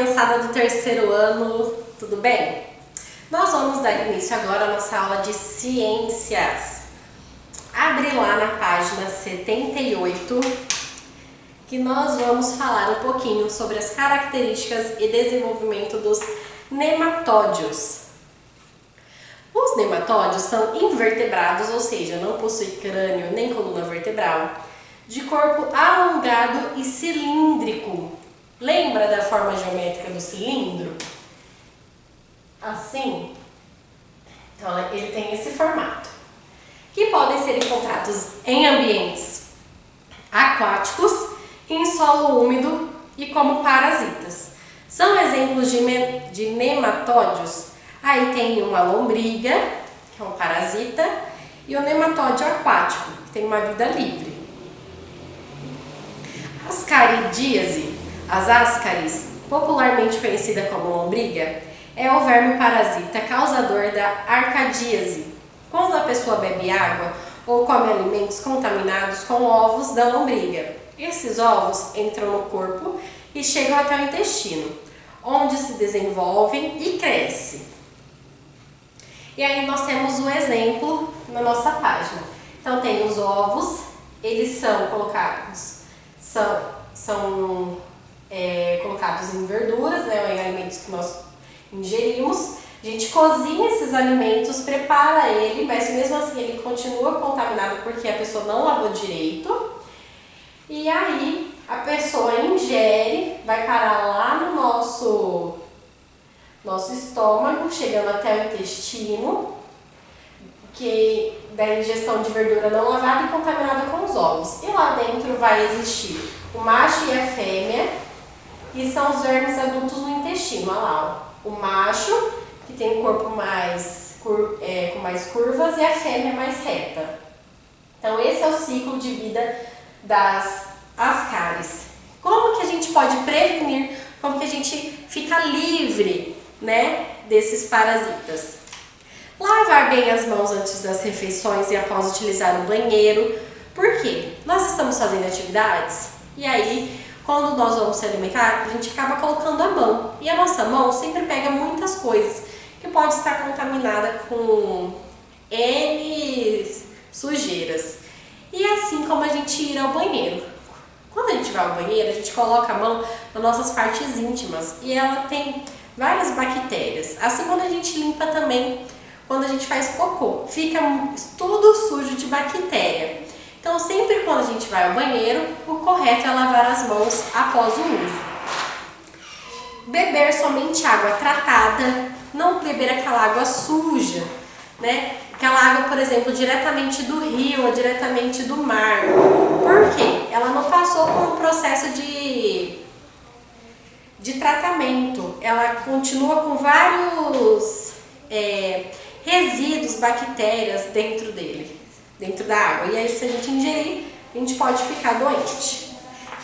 criançada do terceiro ano, tudo bem? Nós vamos dar início agora à nossa aula de ciências. Abre lá na página 78, que nós vamos falar um pouquinho sobre as características e desenvolvimento dos nematódios. Os nematódios são invertebrados, ou seja, não possuem crânio nem coluna vertebral, de corpo alongado e cilíndrico. Lembra da forma geométrica do cilindro? Assim. Então, ele tem esse formato. Que podem ser encontrados em ambientes aquáticos, em solo úmido e como parasitas. São exemplos de nematódios. Aí tem uma lombriga, que é um parasita, e o nematódio aquático, que tem uma vida livre. Ascaridíase, as ascaris, popularmente conhecida como lombriga, é o verme parasita causador da arcadíase, quando a pessoa bebe água ou come alimentos contaminados com ovos da lombriga. Esses ovos entram no corpo e chegam até o intestino, onde se desenvolvem e crescem. E aí nós temos o exemplo na nossa página. Então tem os ovos, eles são colocados, colocados em verduras, né, em alimentos que nós ingerimos. A gente cozinha esses alimentos, prepara ele, mas mesmo assim ele continua contaminado porque a pessoa não lavou direito. E aí a pessoa ingere, vai parar lá no nosso estômago, chegando até o intestino, que da ingestão de verdura não lavada e contaminada com os ovos. E lá dentro vai existir o macho e a fêmea, que são os vermes adultos no intestino. Olha lá, ó. O macho, que tem o corpo com mais curvas, e a fêmea mais reta. Então esse é o ciclo de vida das ascaris. Como que a gente pode prevenir, como que a gente fica livre, né, desses parasitas? Lavar bem as mãos antes das refeições e após utilizar o banheiro. Por quê? Nós estamos fazendo atividades e aí, quando nós vamos se alimentar, a gente acaba colocando a mão. E a nossa mão sempre pega muitas coisas que pode estar contaminada com N sujeiras. E é assim como a gente ir ao banheiro. Quando a gente vai ao banheiro, a gente coloca a mão nas nossas partes íntimas e ela tem várias bactérias. Assim, quando a gente limpa também, quando a gente faz cocô, fica tudo sujo de bactéria. Então, sempre quando a gente vai ao banheiro, o correto é lavar as mãos após o uso. Beber somente água tratada, não beber aquela água suja, né? Aquela água, por exemplo, diretamente do rio ou diretamente do mar. Por quê? Ela não passou por um processo de tratamento. Ela continua com vários resíduos, bactérias dentro da água. E aí, se a gente ingerir, a gente pode ficar doente.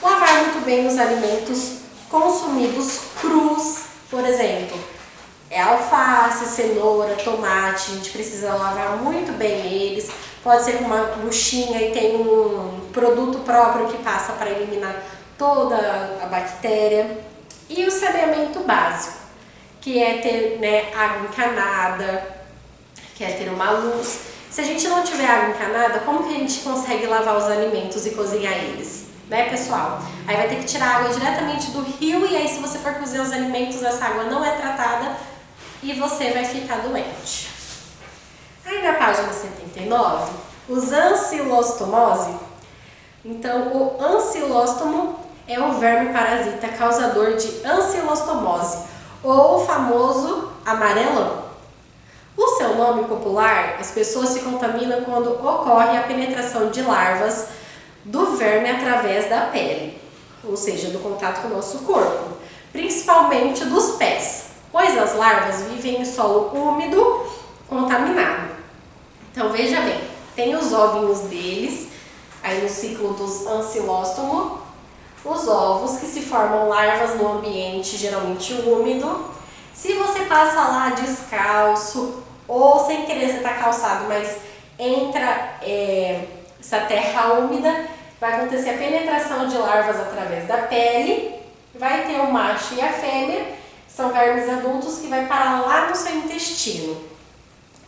Lavar muito bem os alimentos consumidos crus, por exemplo, alface, cenoura, tomate. A gente precisa lavar muito bem eles. Pode ser com uma buchinha e tem um produto próprio que passa para eliminar toda a bactéria. E o saneamento básico, que é ter, né, água encanada, que é ter uma luz. Se a gente não tiver água encanada, como que a gente consegue lavar os alimentos e cozinhar eles? Né, pessoal? Aí vai ter que tirar água diretamente do rio e aí, se você for cozinhar os alimentos, essa água não é tratada e você vai ficar doente. Aí na página 79, os ancilostomose. Então, o ancilóstomo é o verme parasita causador de ancilostomose, ou o famoso amarelão. O seu nome popular, as pessoas se contaminam quando ocorre a penetração de larvas do verme através da pele, ou seja, do contato com o nosso corpo, principalmente dos pés, pois as larvas vivem em solo úmido, contaminado. Então veja bem, tem os ovinhos deles, aí no ciclo dos ancilóstomos, os ovos que se formam larvas no ambiente geralmente úmido. Se você passa lá descalço ou sem querer você tá calçado, mas entra essa terra úmida, vai acontecer a penetração de larvas através da pele, vai ter o macho e a fêmea, são vermes adultos que vai parar lá no seu intestino.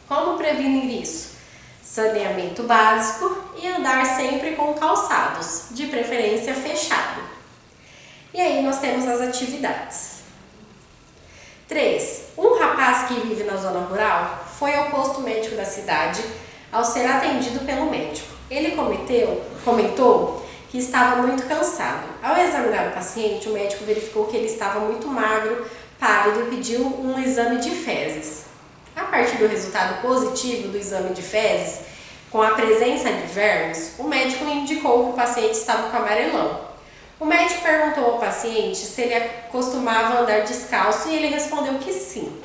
Como prevenir isso? Saneamento básico e andar sempre com calçados, de preferência fechado. E aí nós temos as atividades. 3. Um rapaz que vive na zona rural foi ao posto médico da cidade ao ser atendido pelo médico. Ele comentou que estava muito cansado. Ao examinar o paciente, o médico verificou que ele estava muito magro, pálido e pediu um exame de fezes. A partir do resultado positivo do exame de fezes, com a presença de vermes, o médico indicou que o paciente estava com amarelão. O médico perguntou ao paciente se ele costumava andar descalço e ele respondeu que sim.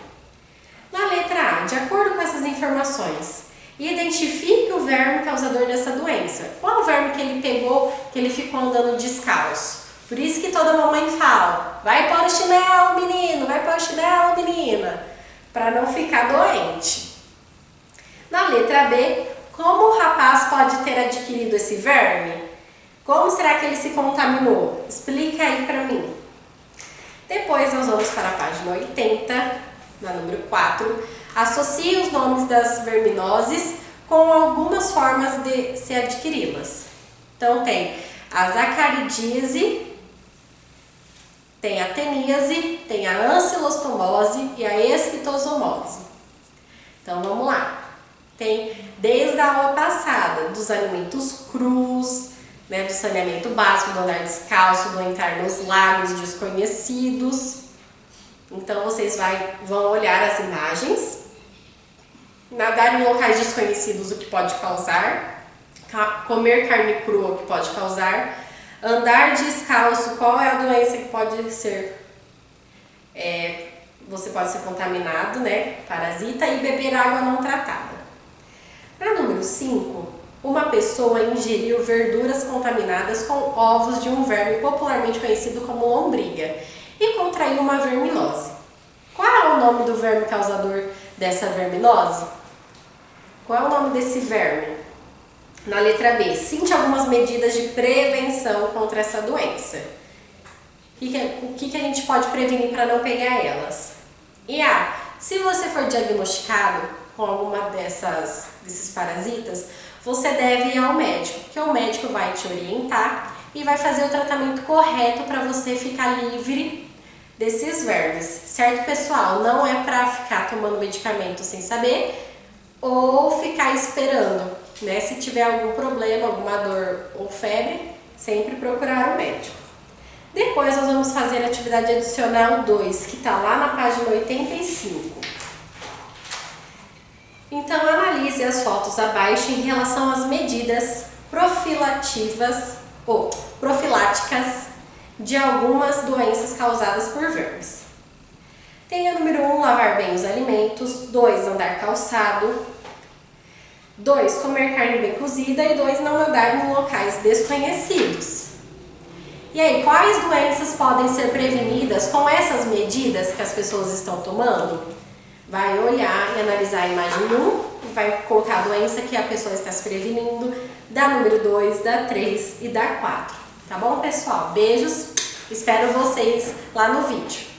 Na letra A, de acordo com essas informações, identifique o verme causador dessa doença. Qual o verme que ele pegou, que ele ficou andando descalço? Por isso que toda mamãe fala, vai pôr o chinelo, menino, vai pôr o chinelo, menina, para não ficar doente. Na letra B, como o rapaz pode ter adquirido esse verme? Como será que ele se contaminou? Explica aí para mim. Depois nós vamos para a página 80, na número 4. Associe os nomes das verminoses com algumas formas de se adquiri-las. Então tem a zacaridíase, tem a teníase, tem a ancilostomose e a esquitosomose. Então vamos lá. Tem desde a aula passada, dos alimentos crus, né, do saneamento básico, do andar descalço, do entrar nos lagos desconhecidos. Então vocês vão olhar as imagens, nadar em locais desconhecidos, o que pode causar, comer carne crua, o que pode causar, andar descalço, qual é a doença que pode ser, você pode ser contaminado, né, parasita, e beber água não tratada. Para número 5, uma pessoa ingeriu verduras contaminadas com ovos de um verme popularmente conhecido como lombriga e contraiu uma verminose. Qual é o nome do verme causador dessa verminose? Qual é o nome desse verme? Na letra B, cite algumas medidas de prevenção contra essa doença. O que a gente pode prevenir para não pegar elas? E A, se você for diagnosticado com alguma desses parasitas, você deve ir ao médico, porque o médico vai te orientar e vai fazer o tratamento correto para você ficar livre desses vermes, certo, pessoal? Não é para ficar tomando medicamento sem saber ou ficar esperando, né? Se tiver algum problema, alguma dor ou febre, sempre procurar o médico. Depois nós vamos fazer a atividade adicional 2, que está lá na página 85. Então analise as fotos abaixo em relação às medidas profiláticas de algumas doenças causadas por vermes. Tem a número 1, lavar bem os alimentos. 2, andar calçado. 2, comer carne bem cozida. E 2, não andar em locais desconhecidos. E aí, quais doenças podem ser prevenidas com essas medidas que as pessoas estão tomando? Vai olhar e analisar a imagem 1, vai colocar a doença que a pessoa está se prevenindo, da número 2, da 3 e da 4. Tá bom, pessoal? Beijos, espero vocês lá no vídeo.